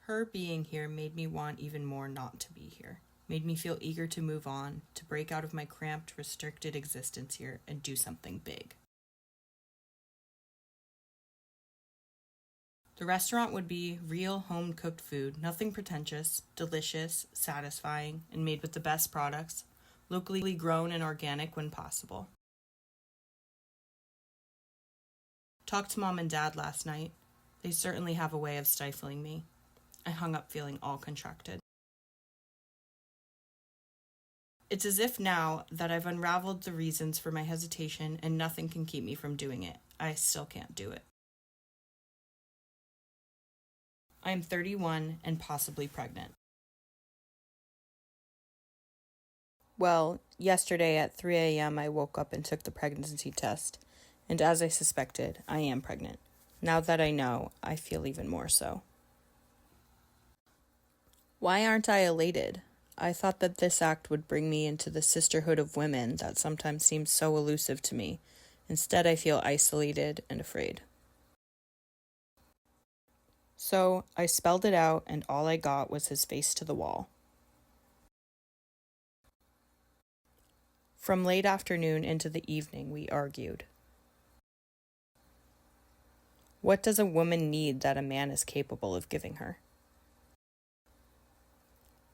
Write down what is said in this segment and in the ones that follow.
Her being here made me want even more not to be here, made me feel eager to move on, to break out of my cramped, restricted existence here and do something big. The restaurant would be real home-cooked food, nothing pretentious, delicious, satisfying, and made with the best products, locally grown and organic when possible. Talked to Mom and Dad last night. They certainly have a way of stifling me. I hung up feeling all contracted. It's as if now that I've unraveled the reasons for my hesitation and nothing can keep me from doing it, I still can't do it. I am 31 and possibly pregnant. Well, yesterday at 3 a.m. I woke up and took the pregnancy test, and as I suspected, I am pregnant. Now that I know, I feel even more so. Why aren't I elated? I thought that this act would bring me into the sisterhood of women that sometimes seems so elusive to me. Instead, I feel isolated and afraid. So I spelled it out, and all I got was his face to the wall. From late afternoon into the evening, we argued. What does a woman need that a man is capable of giving her?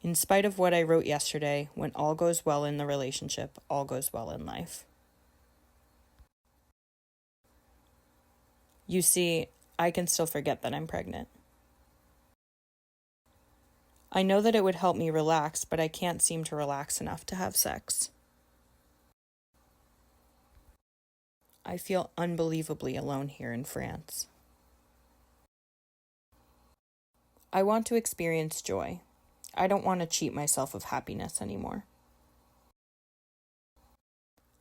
In spite of what I wrote yesterday, when all goes well in the relationship, all goes well in life. You see, I can still forget that I'm pregnant. I know that it would help me relax, but I can't seem to relax enough to have sex. I feel unbelievably alone here in France. I want to experience joy. I don't want to cheat myself of happiness anymore.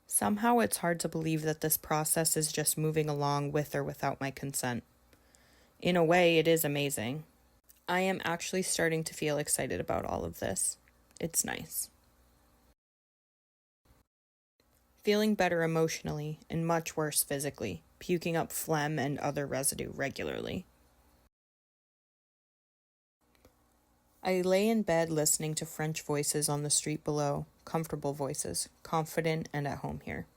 Somehow it's hard to believe that this process is just moving along with or without my consent. In a way, it is amazing. I am actually starting to feel excited about all of this. It's nice. Feeling better emotionally and much worse physically, puking up phlegm and other residue regularly. I lay in bed listening to French voices on the street below, comfortable voices, confident and at home here.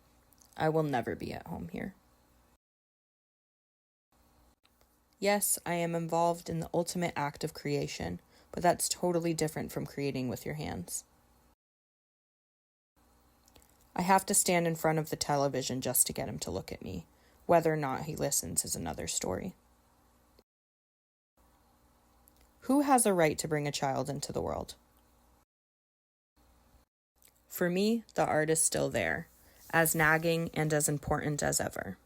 I will never be at home here. Yes, I am involved in the ultimate act of creation, but that's totally different from creating with your hands. I have to stand in front of the television just to get him to look at me. Whether or not he listens is another story. Who has a right to bring a child into the world? For me, the art is still there, as nagging and as important as ever.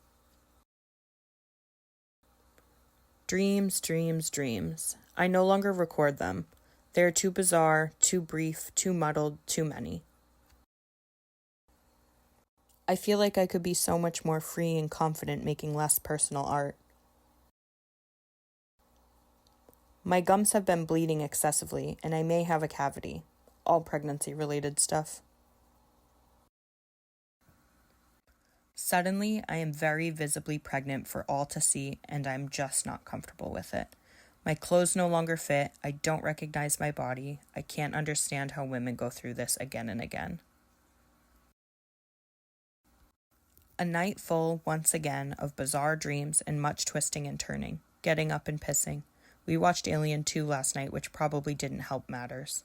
Dreams, dreams, dreams. I no longer record them. They are too bizarre, too brief, too muddled, too many. I feel like I could be so much more free and confident making less personal art. My gums have been bleeding excessively, and I may have a cavity. All pregnancy-related stuff. Suddenly, I am very visibly pregnant for all to see, and I'm just not comfortable with it. My clothes no longer fit, I don't recognize my body, I can't understand how women go through this again and again. A night full, once again, of bizarre dreams and much twisting and turning, getting up and pissing. We watched Alien 2 last night, which probably didn't help matters.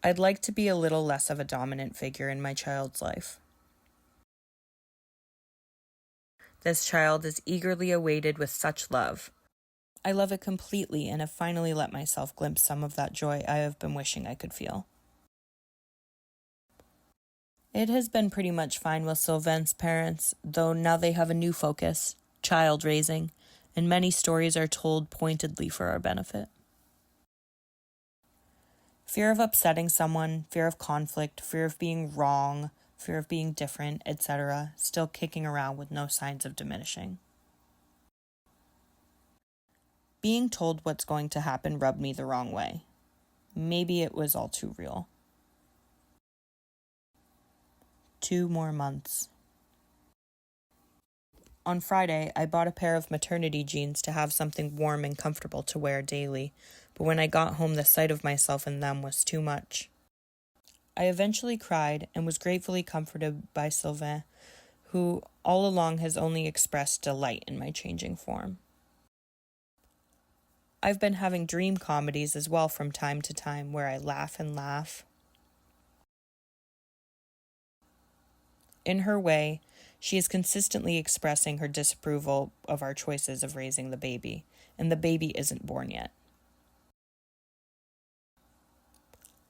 I'd like to be a little less of a dominant figure in my child's life. This child is eagerly awaited with such love. I love it completely and have finally let myself glimpse some of that joy I have been wishing I could feel. It has been pretty much fine with Sylvain's parents, though now they have a new focus, child raising, and many stories are told pointedly for our benefit. Fear of upsetting someone, fear of conflict, fear of being wrong, fear of being different, etc., still kicking around with no signs of diminishing. Being told what's going to happen rubbed me the wrong way. Maybe it was all too real. 2 more months. On Friday, I bought a pair of maternity jeans to have something warm and comfortable to wear daily, but when I got home, the sight of myself in them was too much. I eventually cried and was gratefully comforted by Sylvain, who all along has only expressed delight in my changing form. I've been having dream comedies as well from time to time where I laugh and laugh. In her way, she is consistently expressing her disapproval of our choices of raising the baby, and the baby isn't born yet.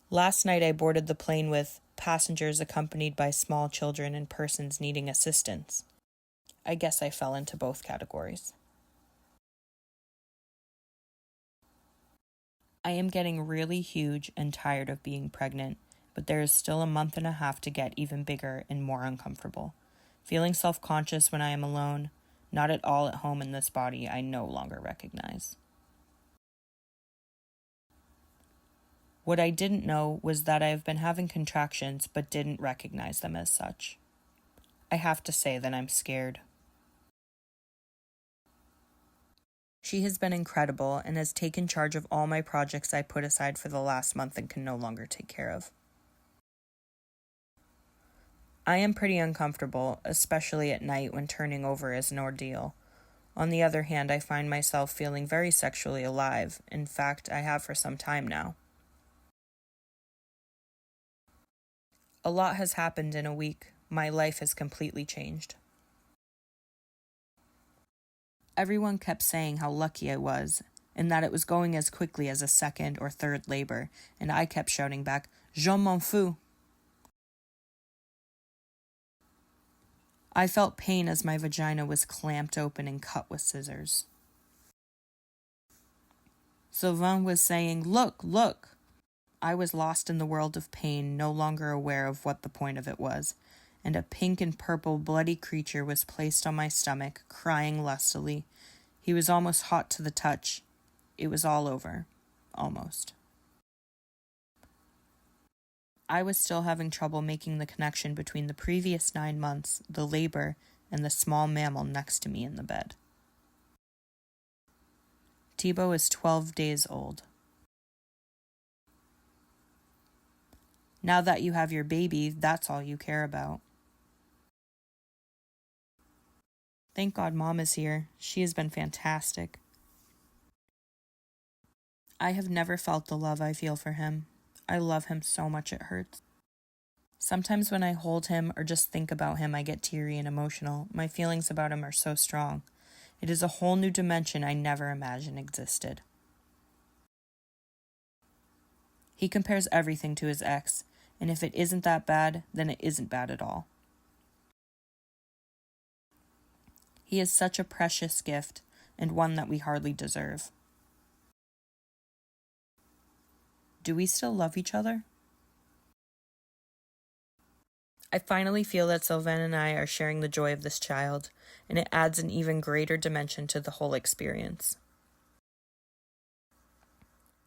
Last night I boarded the plane with passengers accompanied by small children and persons needing assistance. I guess I fell into both categories. I am getting really huge and tired of being pregnant, but there is still a month and a half to get even bigger and more uncomfortable. Feeling self-conscious when I am alone, not at all at home in this body I no longer recognize. What I didn't know was that I have been having contractions but didn't recognize them as such. I have to say that I'm scared. She has been incredible and has taken charge of all my projects I put aside for the last month and can no longer take care of. I am pretty uncomfortable, especially at night when turning over is an ordeal. On the other hand, I find myself feeling very sexually alive. In fact, I have for some time now. A lot has happened in a week. My life has completely changed. Everyone kept saying how lucky I was, and that it was going as quickly as a second or third labor, and I kept shouting back, "Je m'en fous." I felt pain as my vagina was clamped open and cut with scissors. Sylvain was saying, "Look, look." I was lost in the world of pain, no longer aware of what the point of it was, and a pink and purple bloody creature was placed on my stomach, crying lustily. He was almost hot to the touch. It was all over. Almost. I was still having trouble making the connection between the previous 9 months, the labor, and the small mammal next to me in the bed. Thibaut is 12 days old. Now that you have your baby, that's all you care about. Thank God Mom is here. She has been fantastic. I have never felt the love I feel for him. I love him so much it hurts. Sometimes when I hold him or just think about him, I get teary and emotional. My feelings about him are so strong. It is a whole new dimension I never imagined existed. He compares everything to his ex, and if it isn't that bad, then it isn't bad at all. He is such a precious gift, and one that we hardly deserve. Do we still love each other? I finally feel that Sylvain and I are sharing the joy of this child, and it adds an even greater dimension to the whole experience.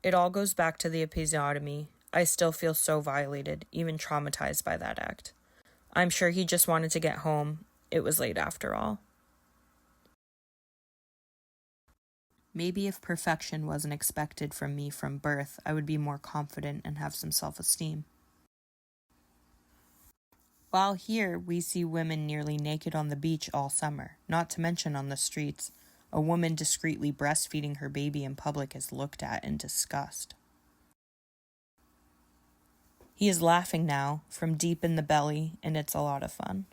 It all goes back to the episiotomy. I still feel so violated, even traumatized by that act. I'm sure he just wanted to get home. It was late after all. Maybe if perfection wasn't expected from me from birth, I would be more confident and have some self-esteem. While here, we see women nearly naked on the beach all summer, not to mention on the streets. A woman discreetly breastfeeding her baby in public is looked at in disgust. He is laughing now, from deep in the belly, and it's a lot of fun.